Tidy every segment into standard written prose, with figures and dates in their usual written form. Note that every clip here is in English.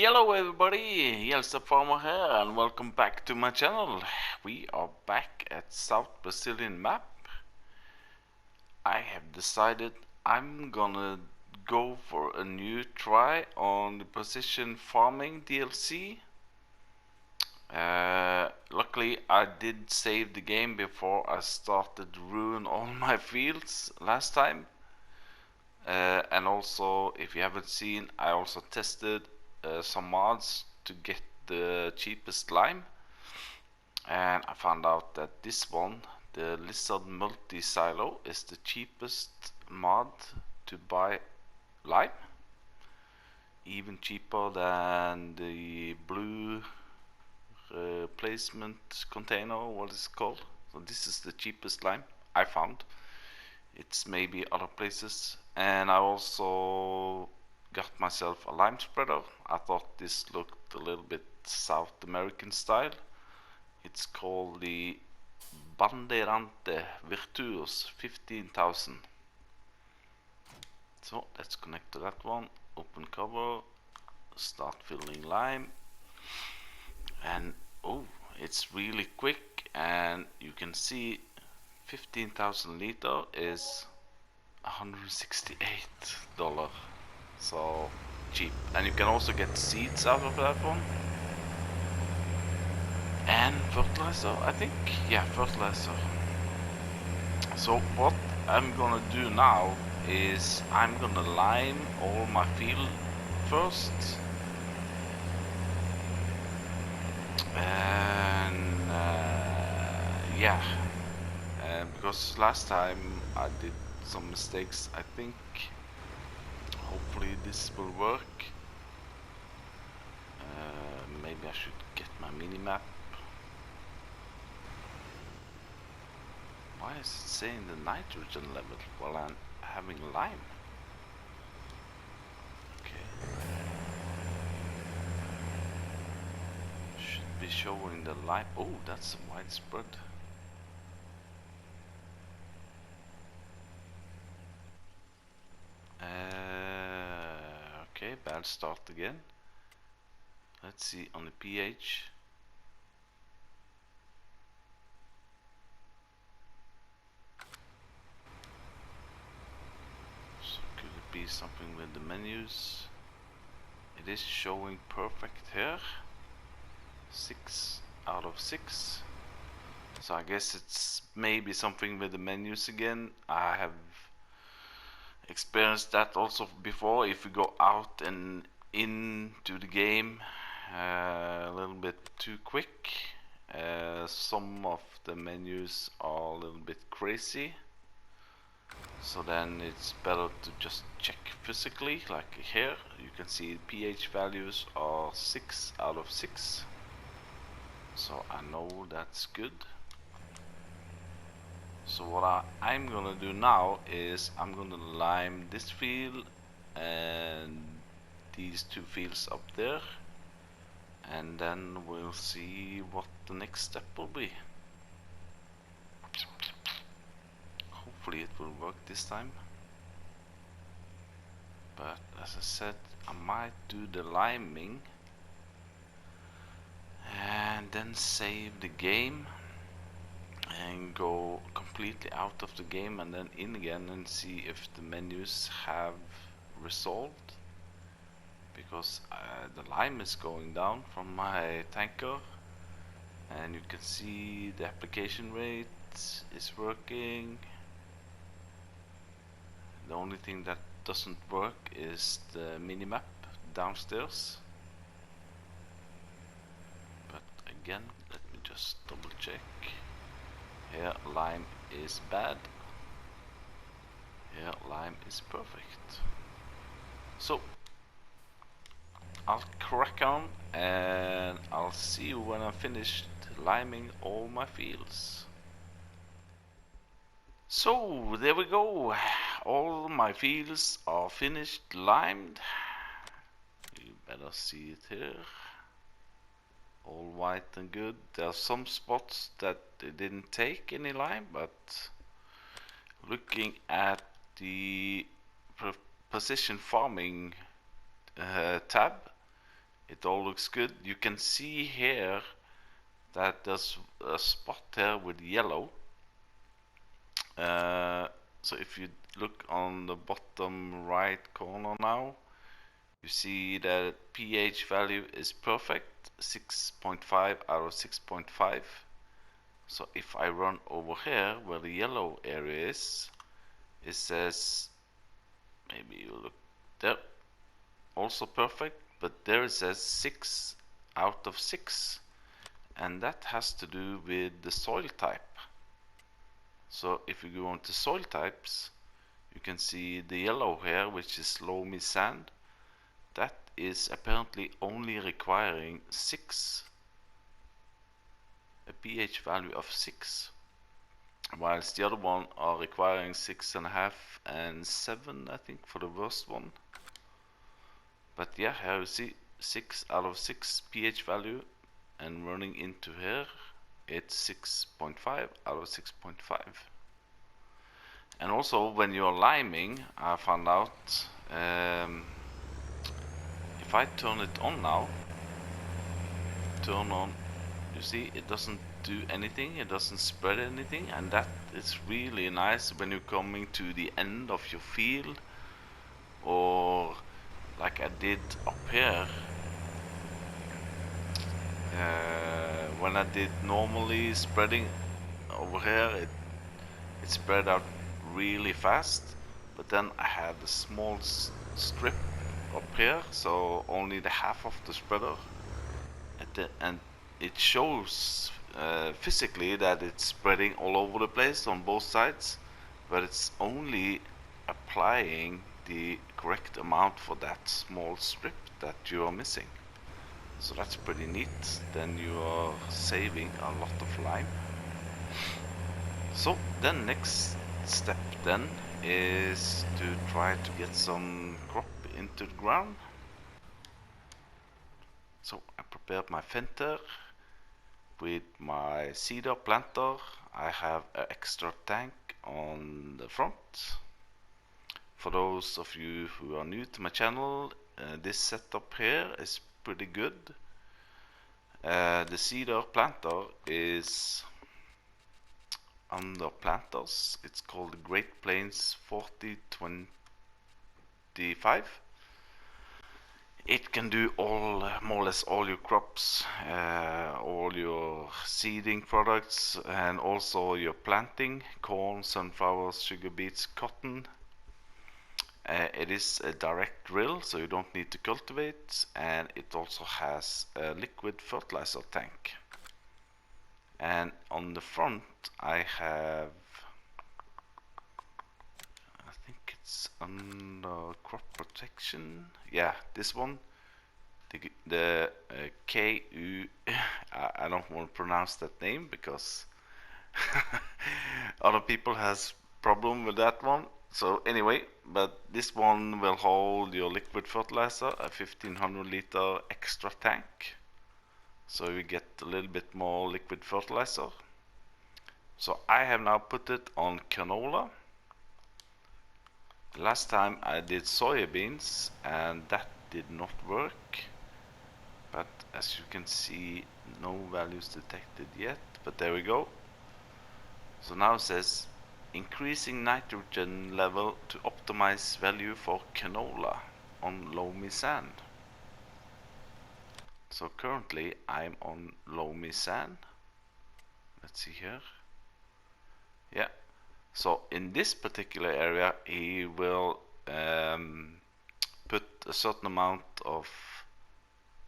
Hello everybody, Jelsa Farmer here and welcome back to my channel. We are back at South Brazilian map. I have decided I'm gonna go for a new try on the precision farming DLC. Luckily I did save the game before I started to ruin all my fields last time. And also, if you haven't seen, I also tested some mods to get the cheapest lime, and I found out that this one, the Lizard Multi Silo, is the cheapest mod to buy lime, even cheaper than the blue replacement container, what is it called. So this is the cheapest lime I found. It's maybe other places. And I also got myself a lime spreader. I thought this looked a little bit South American style. It's called the Bandeirante Virtuos 15,000. So let's connect to that one, open cover, start filling lime, and oh, it's really quick, and you can see 15,000 liter is $168, so cheap. And you can also get seeds out of that one, and fertilizer, I think. Yeah, fertilizer. So what I'm gonna do now is I'm gonna lime all my field first, and yeah, because last time I did some mistakes. I think hopefully this will work. Maybe I should get my mini-map. Why is it saying the nitrogen level while I'm having lime? Okay. Should be showing the lime. Oh, that's widespread. Okay, bad start again. Let's see on the pH. So could it be something with the menus? It is showing perfect here. 6 out of 6. So I guess it's maybe something with the menus again. I have experienced that also before. If you go out and into the game a little bit too quick, some of the menus are a little bit crazy, so then it's better to just check physically. Like here you can see pH values are 6 out of 6, so I know that's good. So what I'm gonna do now is I'm gonna lime this field and these two fields up there, and then we'll see what the next step will be. Hopefully it will work this time, but as I said, I might do the liming and then save the game and go completely out of the game and then in again and see if the menus have resolved, because the lime is going down from my tanker, and you can see the application rate is working. The only thing that doesn't work is the minimap downstairs, but again let me just double check. Here lime is bad, here lime is perfect. So I'll crack on and I'll see you when I'm finished liming all my fields. So there we go, all my fields are finished limed. You better see it here, all white and good. There are some spots that they didn't take any lime, but looking at the precision farming tab, It all looks good. You can see here that there's a spot here with yellow. So if you look on the bottom right corner now, you see that pH value is perfect, 6.5 out of 6.5. So if I run over here where the yellow area is, it says, maybe you look there, also perfect, but there it says 6 out of 6, and that has to do with the soil type. So if you go on to soil types, you can see the yellow here, which is loamy sand. That is apparently only requiring 6, a pH value of 6, whilst the other one are requiring 6.5 and 7, I think, for the worst one. But yeah, here you see 6 out of 6 pH value, and running into here, it's 6.5 out of 6.5. And also when you're liming, I found out, if I turn it on now, turn on, you see it doesn't do anything, it doesn't spread anything, and that is really nice when you're coming to the end of your field, or like I did up here. When I did normally spreading over here, it spread out really fast, but then I had a small strip up here, so only the half of the spreader, and it shows physically that it's spreading all over the place on both sides, but it's only applying the correct amount for that small strip that you are missing. So that's pretty neat. Then you are saving a lot of lime. So then next step then is to try to get some crop into the ground. So I prepared my fenter with my seeder planter. I have an extra tank on the front. For those of you who are new to my channel, this setup here is pretty good. The seeder planter is under planters. It's called the Great Plains 4025. It can do all, more or less all your crops, all your seeding products, and also your planting, corn, sunflowers, sugar beets, cotton. It is a direct drill, so you don't need to cultivate, and it also has a liquid fertilizer tank. And on the front I have, I think it's under crop protection, yeah, this one, the KU, I don't want to pronounce that name because other people has problem with that one. So anyway, but this one will hold your liquid fertilizer, a 1500 liter extra tank, so you get a little bit more liquid fertilizer. So I have now put it on canola. Last time I did soybeans and that did not work, but as you can see, no values detected yet, but there we go. So now it says increasing nitrogen level to optimize value for canola on loamy sand. So currently I'm on loamy sand. Let's see here. Yeah. So in this particular area he will put a certain amount of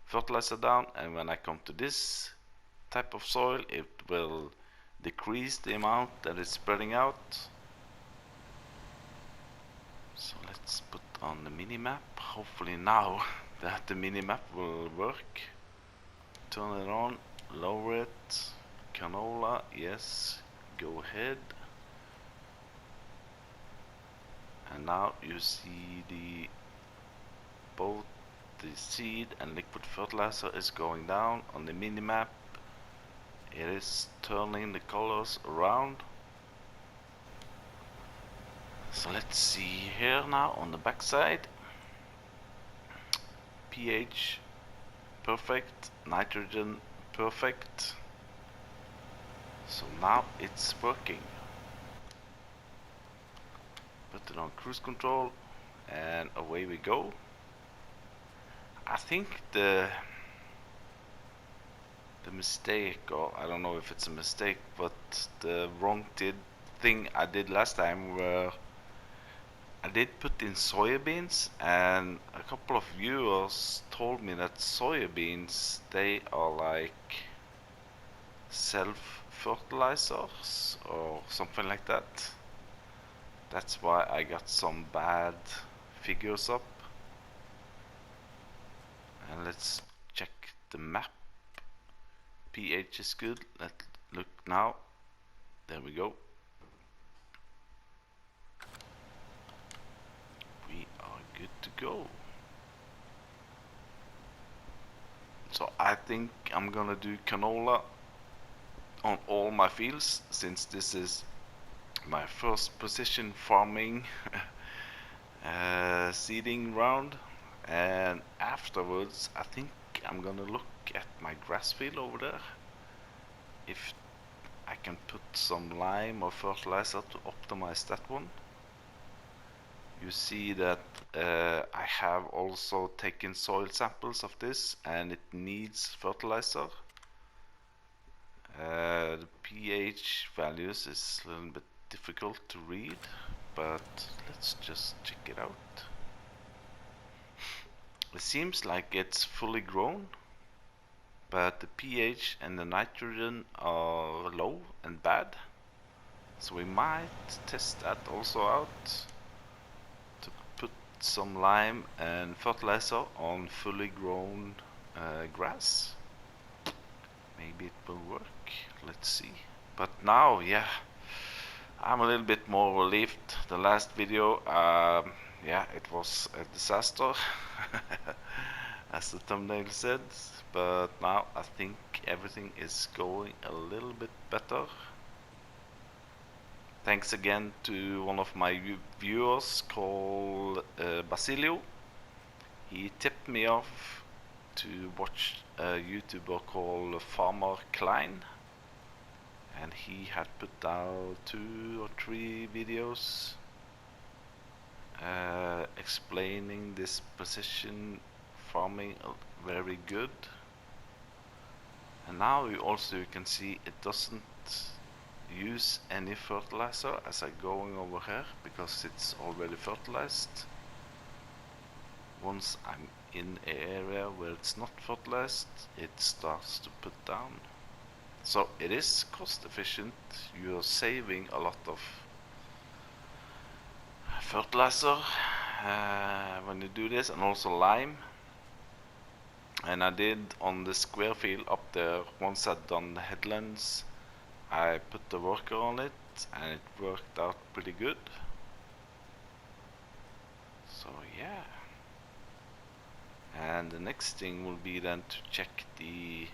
fertilizer down, and when I come to this type of soil it will decrease the amount that is spreading out. So let's put on the mini-map. Hopefully now that the mini-map will work. Turn it on, lower it, canola, yes, go ahead. And now you see both the seed and liquid fertilizer is going down on the mini-map. It is turning the colors around. So let's see here now on the back side. pH perfect, nitrogen perfect. So now it's working. Put it on cruise control and away we go. I think the mistake, or I don't know if it's a mistake, but the wrong thing I did last time where I did put in soybeans, and a couple of viewers told me that soybeans, they are like self-fertilizers or something like that. That's why I got some bad figures up. And let's check the map. pH is good. Let's look now. There we go. We are good to go. So I think I'm gonna do canola on all my fields, since this is my first precision farming seeding round. And afterwards I think I'm gonna look at my grass field over there, if I can put some lime or fertilizer to optimize that one. You see that I have also taken soil samples of this, and it needs fertilizer. The pH values is a little bit difficult to read, but let's just check it out. It seems like it's fully grown, but the pH and the nitrogen are low and bad. So we might test that also out, to put some lime and fertilizer on fully grown grass. Maybe it will work. Let's see. But now, yeah, I'm a little bit more relieved. The last video, yeah, it was a disaster, as the thumbnail said. But now I think everything is going a little bit better. Thanks again to one of my viewers called Basilio. He tipped me off to watch a YouTuber called Farmer Klein, and he had put out 2 or 3 videos explaining this precision farming very good. And now you can see it doesn't use any fertilizer as I'm going over here, because it's already fertilized. Once I'm in an area where it's not fertilized, it starts to put down. So it is cost efficient. You're saving a lot of fertilizer when you do this, and also lime. And I did on the square field up there, once I'd done the headlands, I put the worker on it and it worked out pretty good. So yeah. And the next thing will be then to check the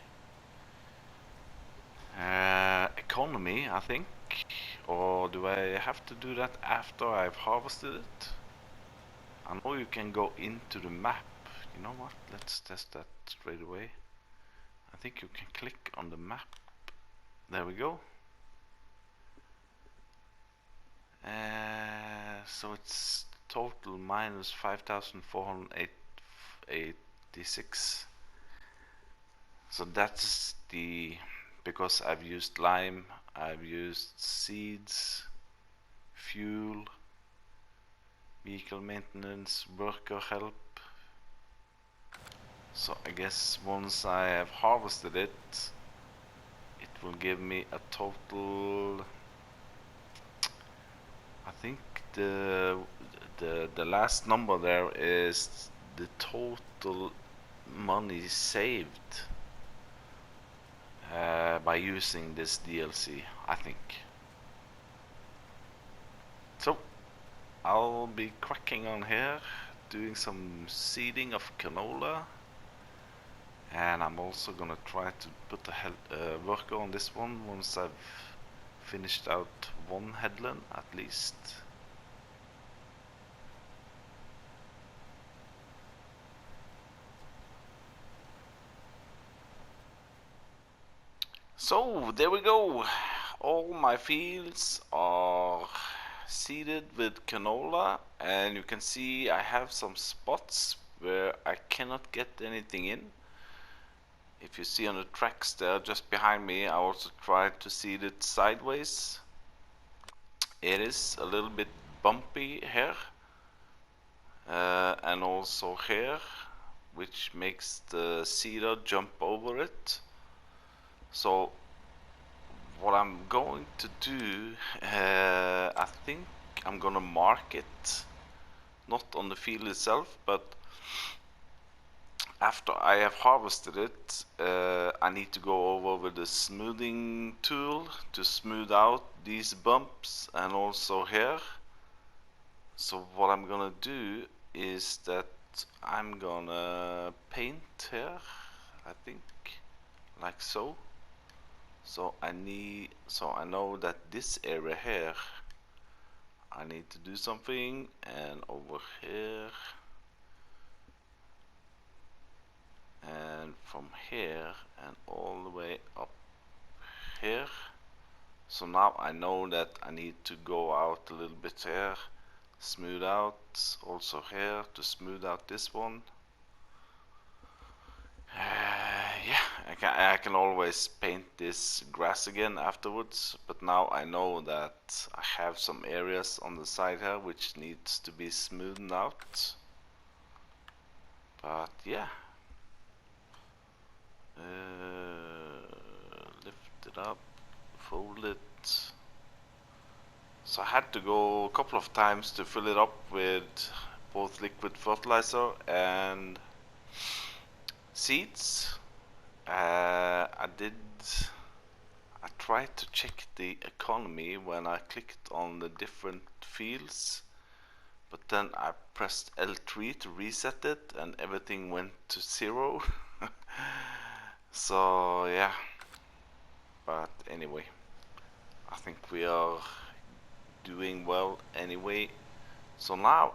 economy, I think. Or do I have to do that after I've harvested it? I know you can go into the map. You know what? Let's test that straight away. I think you can click on the map. There we go. So it's total minus 5,486. So that's the, because I've used lime, I've used seeds, fuel, vehicle maintenance, worker help. So I guess once I have harvested it, it will give me a total, I think the last number there is the total money saved by using this DLC, I think. So I'll be cracking on here, doing some seeding of canola, and I'm also gonna try to put a worker on this one once I've finished out one headland at least. So there we go. All my fields are seeded with canola, and you can see I have some spots where I cannot get anything in. If you see on the tracks there just behind me, I also tried to seed it sideways. It is a little bit bumpy here, and also here, which makes the seeder jump over it. So what I'm going to do, I think I'm gonna mark it, not on the field itself, but after I have harvested it, I need to go over with the smoothing tool to smooth out these bumps and also here. So what I'm gonna do is that I'm gonna paint here, I think, like so. So I know that this area here I need to do something, and over here and from here and all the way up here. So now I know that I need to go out a little bit here, smooth out also here to smooth out this one. Yeah, I can always paint this grass again afterwards, but now I know that I have some areas on the side here which needs to be smoothed out. But yeah, lift it up, fold it. So I had to go a couple of times to fill it up with both liquid fertilizer and seeds. I tried to check the economy when I clicked on the different fields, but then I pressed L3 to reset it and everything went to 0. So yeah, but anyway, I think we are doing well anyway. So now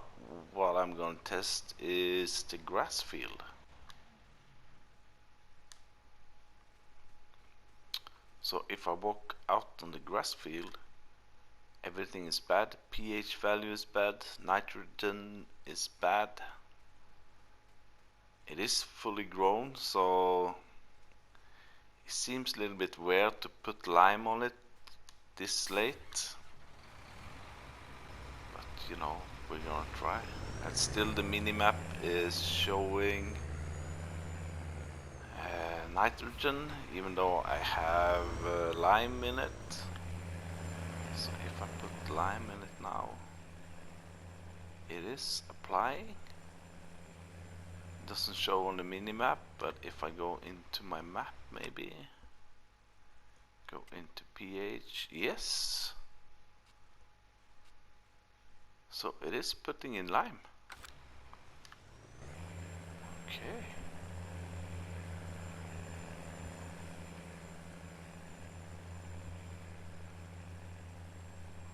what I'm going to test is the grass field. So if I walk out on the grass field, everything is bad. pH value is bad, nitrogen is bad. It is fully grown, so it seems a little bit weird to put lime on it this late. But you know, we're gonna try. And still the minimap is showing nitrogen, even though I have lime in it. So if I put lime in it now, it is applying. It doesn't show on the minimap, but if I go into my map, maybe go into pH, yes. So it is putting in lime. Okay.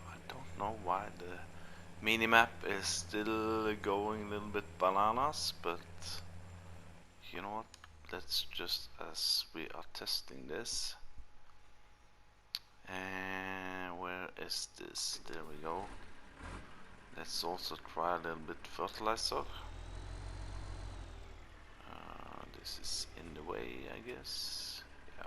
I don't know why the minimap is still going a little bit bananas, but you know what? Let's just, as we are testing this, and where is this? There we go. Let's also try a little bit fertilizer. This is in the way, I guess. Yeah.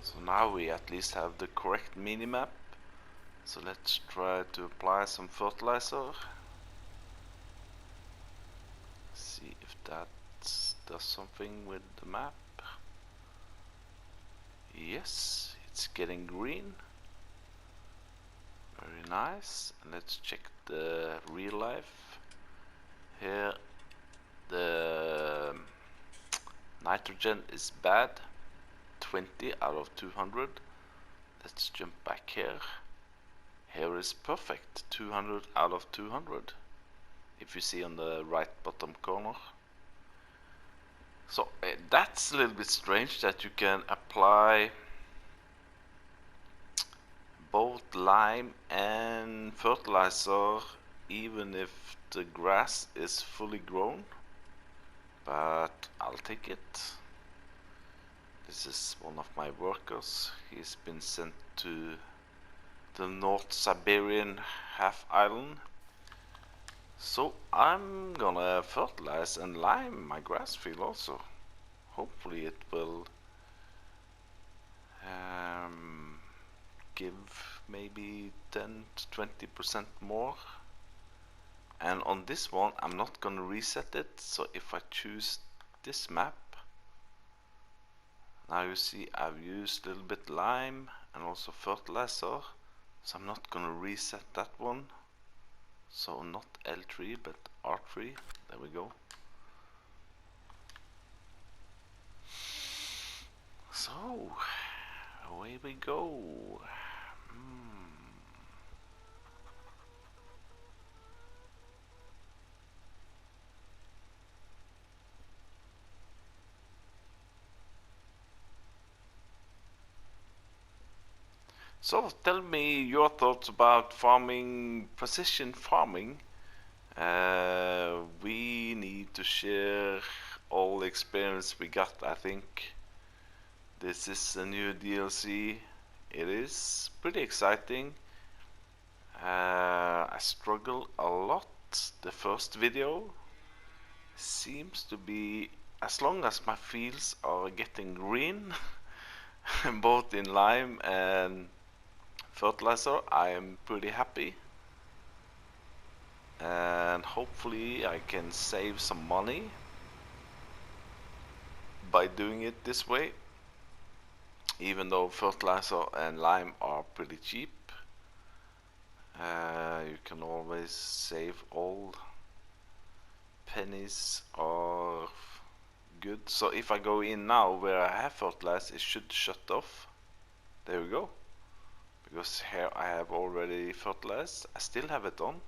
So now we at least have the correct minimap. So let's try to apply some fertilizer. See if that does something with the map. Yes, it's getting green. Very nice. And let's check the real life. Here the nitrogen is bad. 20 out of 200. Let's jump back here. Here is perfect, 200 out of 200. If you see on the right bottom corner. So that's a little bit strange that you can apply both lime and fertilizer even if the grass is fully grown, but I'll take it. This is one of my workers. He's been sent to the North Siberian half island. So I'm gonna fertilize and lime my grass field also. Hopefully it will give maybe 10 to 20% more. And on this one I'm not gonna reset it, so if I choose this map, now you see I've used a little bit lime and also fertilizer, so I'm not gonna reset that one. So not L3 but R3, there we go. So away we go. So tell me your thoughts about farming, precision farming. We need to share all the experience we got, I think. This is a new DLC. It is pretty exciting. I struggle a lot. The first video seems to be, as long as my fields are getting green, both in lime and fertilizer, I am pretty happy. And hopefully I can save some money by doing it this way, even though fertilizer and lime are pretty cheap. You can always save. All pennies are good. So if I go in now where I have fertilized, it should shut off. There we go. Because here I have already fertilized. I still have it on.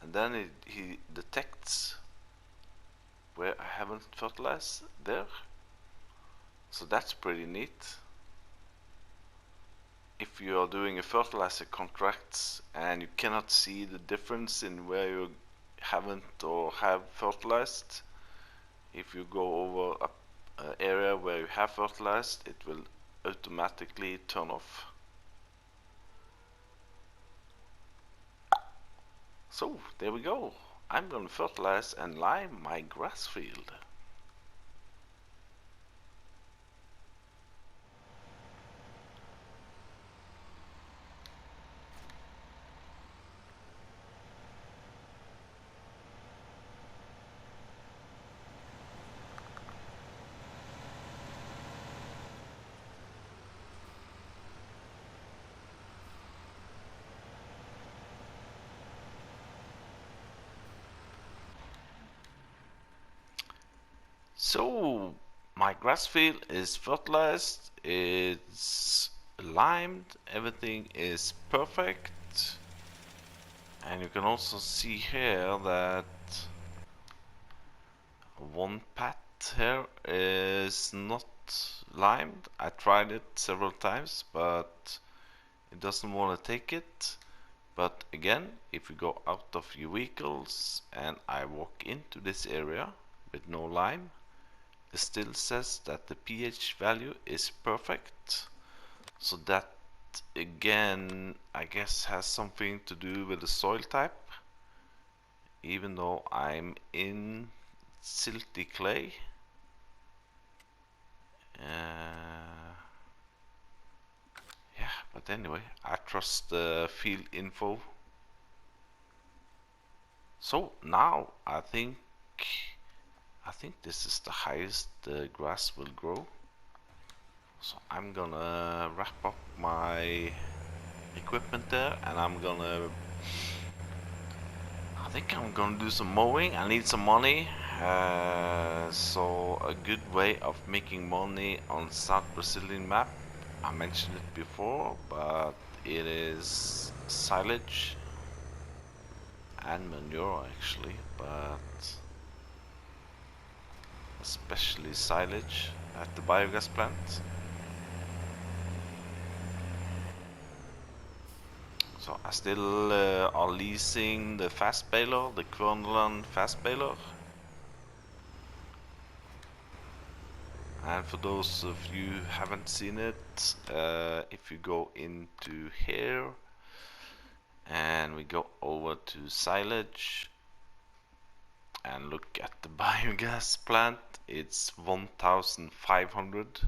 And then he detects where I haven't fertilized there. So that's pretty neat. If you are doing a fertilizer contract and you cannot see the difference in where you haven't or have fertilized, if you go over an area where you have fertilized, it will automatically turn off. So there we go. I'm gonna fertilize and lime my grass field. So my grass field is fertilized, it's limed, everything is perfect. And you can also see here that one path here is not limed. I tried it several times, but it doesn't want to take it. But again, if you go out of your vehicles and I walk into this area with no lime, it still says that the pH value is perfect. So that again, I guess, has something to do with the soil type. Even though I'm in silty clay, yeah, but anyway, I trust the field info. So now I think this is the highest the grass will grow. So I'm gonna wrap up my equipment there, and I think I'm gonna do some mowing. I need some money. So a good way of making money on South Brazilian map, I mentioned it before, but it is silage and manure actually, but especially silage at the biogas plant. So I still are leasing the fast baler, the Kverneland fast baler. And for those of you who haven't seen it, if you go into here and we go over to silage and look at the biogas plant, it's 1,500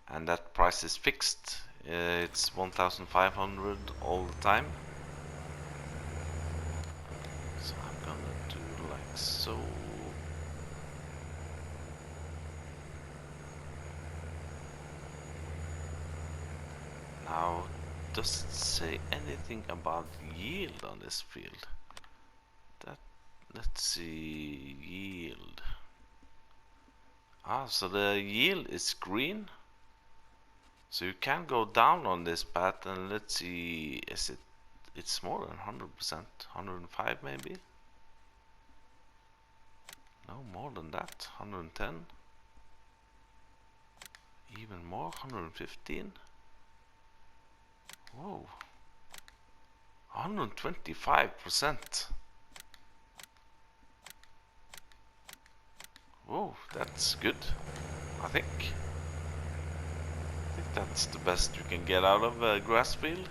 and that price is fixed. It's 1,500 all the time. So I'm gonna do like so. Now, does it say anything about yield on this field? Let's see, yield. Ah, so the yield is green. So you can go down on this path and let's see, it's more than 100%, 105 maybe? No, more than that, 110. Even more, 115. Whoa, 125%. Whoa, that's good, I think. I think that's the best you can get out of a grass field.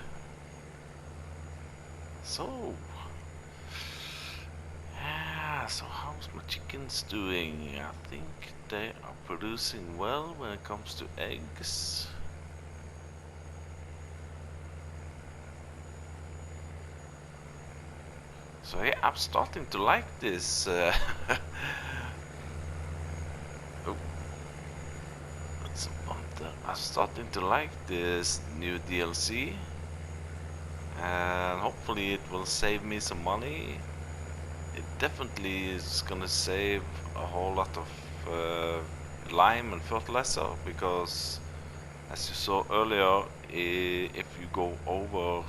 So, yeah, so how's my chickens doing? I think they are producing well when it comes to eggs. So yeah, I'm starting to like this. Oh, that's a bump. I'm starting to like this new DLC, and hopefully it will save me some money. It definitely is gonna save a whole lot of lime and fertilizer, because as you saw earlier, if you go over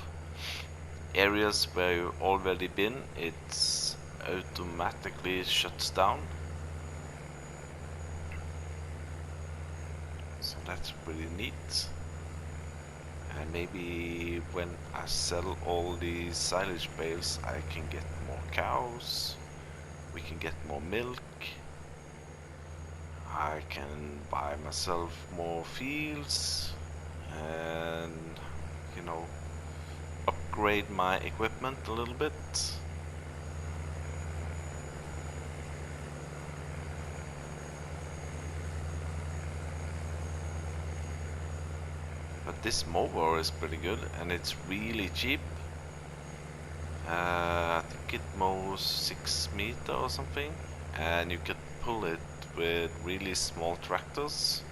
areas where you've already been, it's automatically shuts down. So that's pretty neat. And maybe when I sell all these silage bales, I can get more cows, we can get more milk, I can buy myself more fields, and you know, upgrade my equipment a little bit. But this mower is pretty good and it's really cheap. I think it mows 6 meters or something, and you can pull it with really small tractors.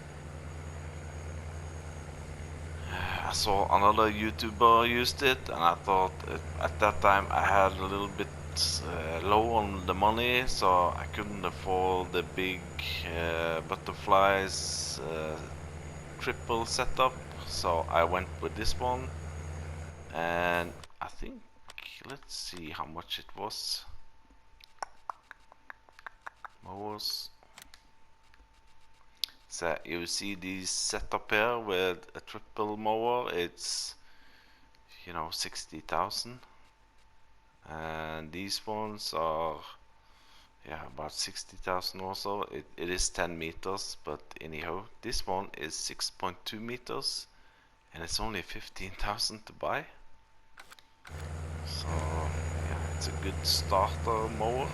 I saw another YouTuber used it, and I thought at that time I had a little bit low on the money, so I couldn't afford the big butterflies triple setup, so I went with this one, and I think, let's see how much it was. Mowers. So you see these setup here with a triple mower, it's, you know, 60,000, and these ones are, yeah, about 60,000 also. It is 10 meters, but anyhow, this one is 6.2 meters and it's only 15,000 to buy. So yeah, it's a good starter mower.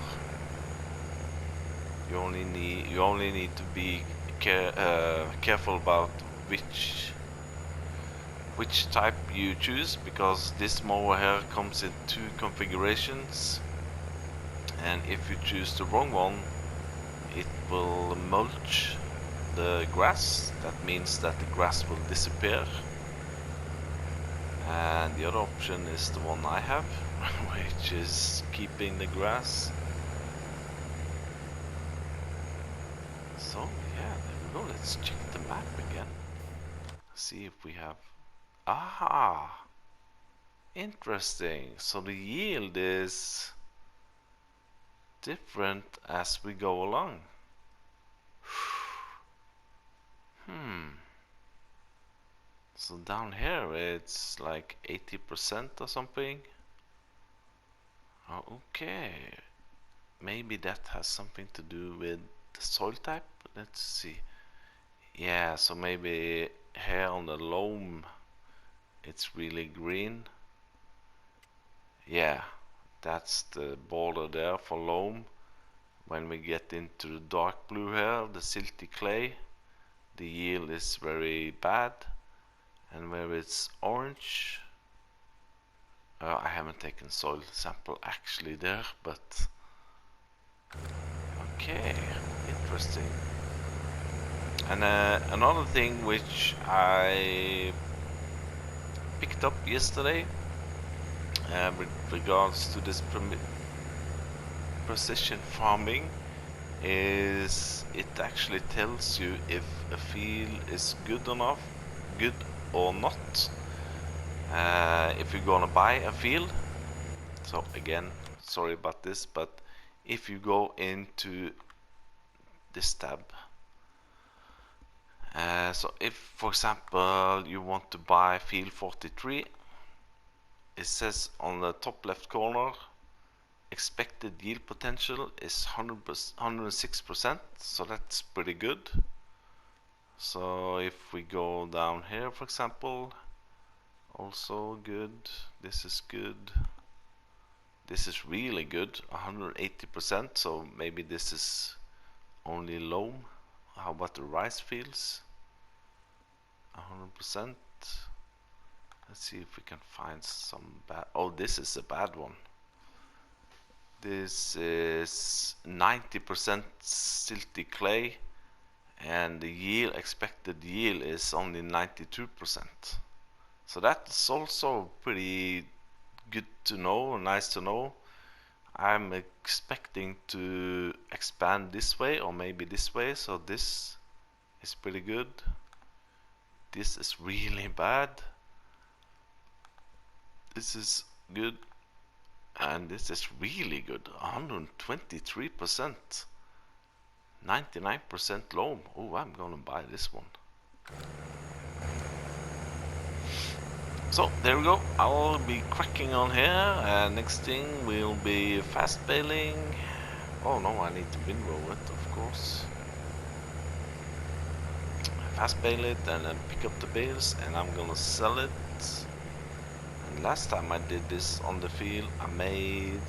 You only need to be careful about which type you choose, because this mower here comes in 2 configurations, and if you choose the wrong one, it will mulch the grass. That means that the grass will disappear. And the other option is the one I have, which is keeping the grass. let's check the map again. See if we have... Ah! Interesting. So the yield is different as we go along. So down here it's like 80% or something. Oh, okay. Maybe that has something to do with the soil type. Let's see. Yeah, so maybe here on the loam it's really green. Yeah, that's the border there for loam. When we get into the dark blue here, the silty clay, the yield is very bad. And where it's orange, I haven't taken soil sample actually there, but okay, interesting. And another thing which I picked up yesterday with regards to this precision farming is it actually tells you if a field is good enough, good or not, if you're gonna buy a field. So again, sorry about this, but if you go into this tab, so if for example you want to buy field 43, it says on the top left corner expected yield potential is 106%, so that's pretty good. So if we go down here, for example, also good, this is good, this is really good, 180%, so maybe this is only loam. How about the rice fields? 100%. Let's see if we can find some bad. Oh, this is a bad one. This is 90% silty clay, and the yield, expected yield, is only 92%. So that's also pretty good to know, nice to know. I'm expecting to expand this way or maybe this way, so this is pretty good. This is really bad. This is good. And this is really good. 123%. 99% loam. Oh, I'm gonna buy this one. So there we go. I'll be cracking on here. Next thing will be fast baling. Oh no, I need to windrow it, of course. Fast bale it and then pick up the bales, and I'm gonna sell it. And last time I did this on the field, I made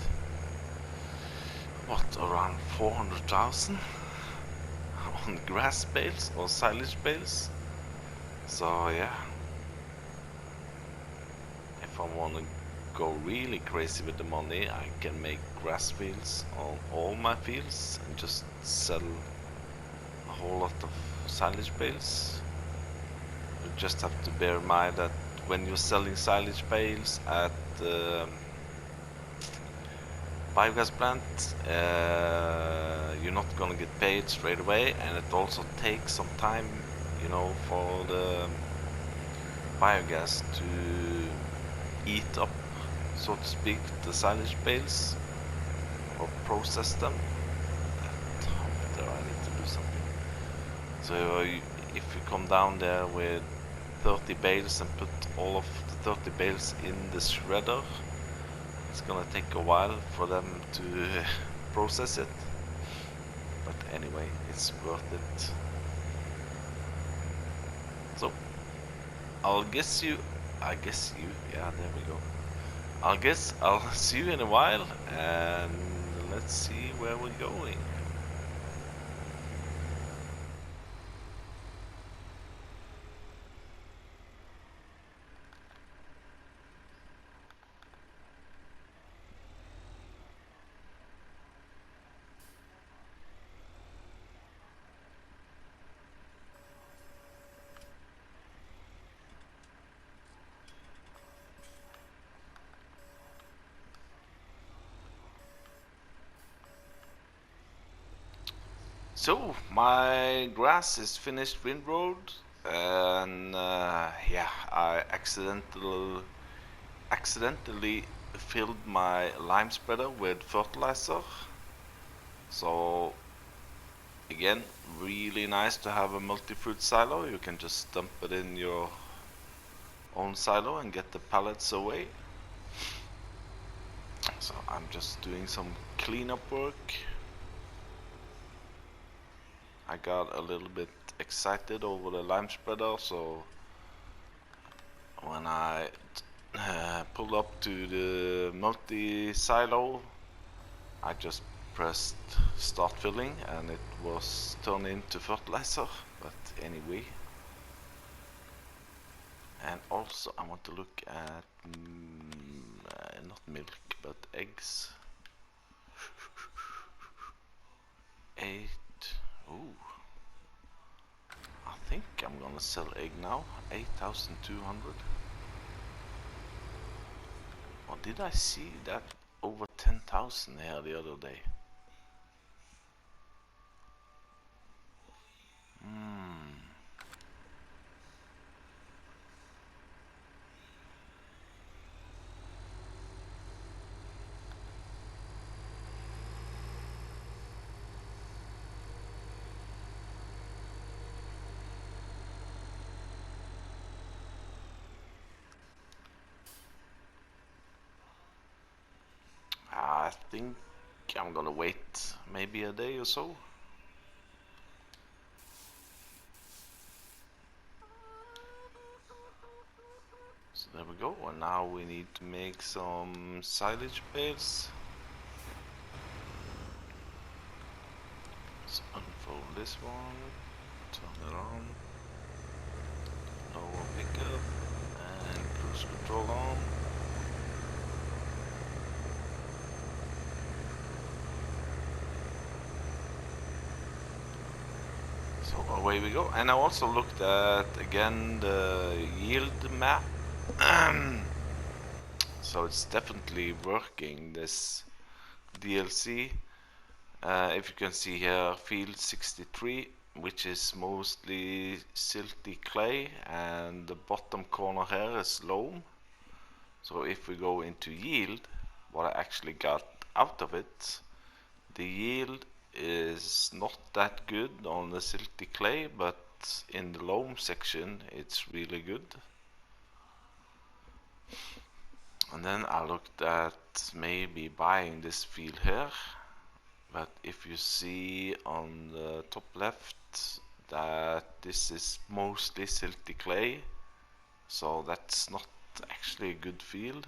what, around 400,000 on grass bales or silage bales. So yeah, if I want to go really crazy with the money, I can make grass fields on all my fields and just sell a whole lot of silage bales. You just have to bear in mind that when you're selling silage bales at the biogas plant, you're not gonna get paid straight away, and it also takes some time, you know, for the biogas to eat up, so to speak, the silage bales or process them. There, I need to do something. So if you come down there with 30 bales and put all of the 30 bales in the shredder, it's gonna take a while for them to process it, but anyway, it's worth it. So I guess you, yeah, there we go. I'll see you in a while, and let's see where we're going. So my grass is finished windrowed, and yeah, I accidentally filled my lime spreader with fertilizer. So again, really nice to have a multi-fruit silo. You can just dump it in your own silo and get the pallets away. So I'm just doing some cleanup work. I got a little bit excited over the lime spreader, so when I pulled up to the multi-silo, I just pressed start filling and it was turned into fertilizer. But anyway, and also I want to look at not milk but eggs. 8. Ooh, I think I'm gonna sell egg now. 8,200. Or did I see that over 10,000 here the other day? I think I'm gonna wait maybe a day or so. So there we go, and now we need to make some silage bales. Let's unfold this one, turn it on, lower pickup, and cruise control on. So away we go. And I also looked at again the yield map. So it's definitely working, this DLC. If you can see here, field 63, which is mostly silty clay, and the bottom corner here is loam. So if we go into yield, what I actually got out of it, the yield is not that good on the silty clay, but in the loam section it's really good. And then I looked at maybe buying this field here, but if you see on the top left that this is mostly silty clay, so that's not actually a good field.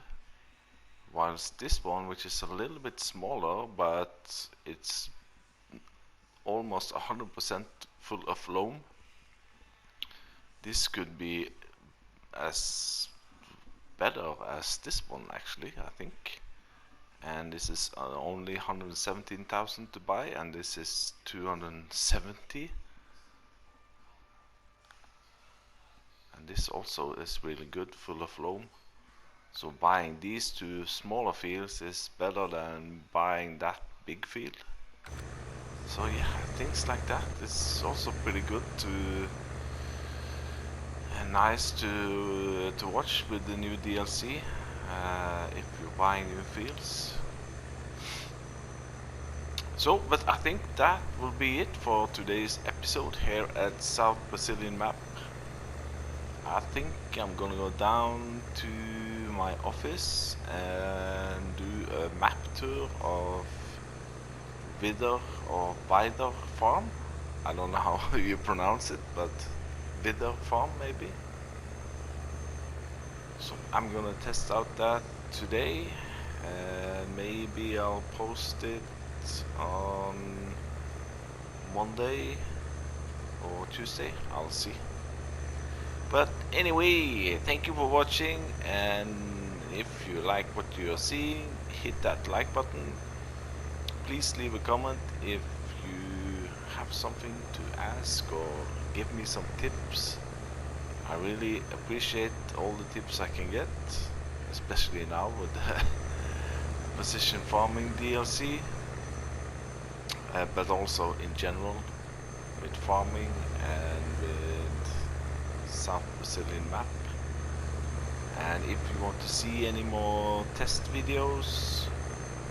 Whilst this one, which is a little bit smaller, but it's almost 100% full of loam, this could be as better as this one actually, I think. And this is only 117,000 to buy, and this is 270. And this also is really good, full of loam. So buying these two smaller fields is better than buying that big field. So yeah, things like that is also pretty good to and nice to watch with the new DLC if you're buying new fields. So, but I think that will be it for today's episode here at South Brazilian Map. I think I'm gonna go down to my office and do a map tour of Vidder or Vidder Farm. I don't know how you pronounce it, but Vidder Farm maybe. So I'm gonna test out that today, and maybe I'll post it on Monday or Tuesday, I'll see. But anyway, thank you for watching, and if you like what you are seeing, hit that like button. Please leave a comment if you have something to ask or give me some tips. I really appreciate all the tips I can get, especially now with the precision farming DLC, but also in general. with farming and with South Brazilian map. And if you want to see any more test videos,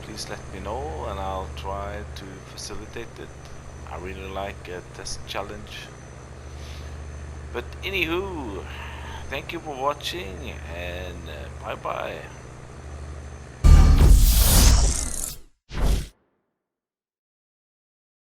please let me know and I'll try to facilitate it. I really like a test challenge. But anywho, thank you for watching and bye bye.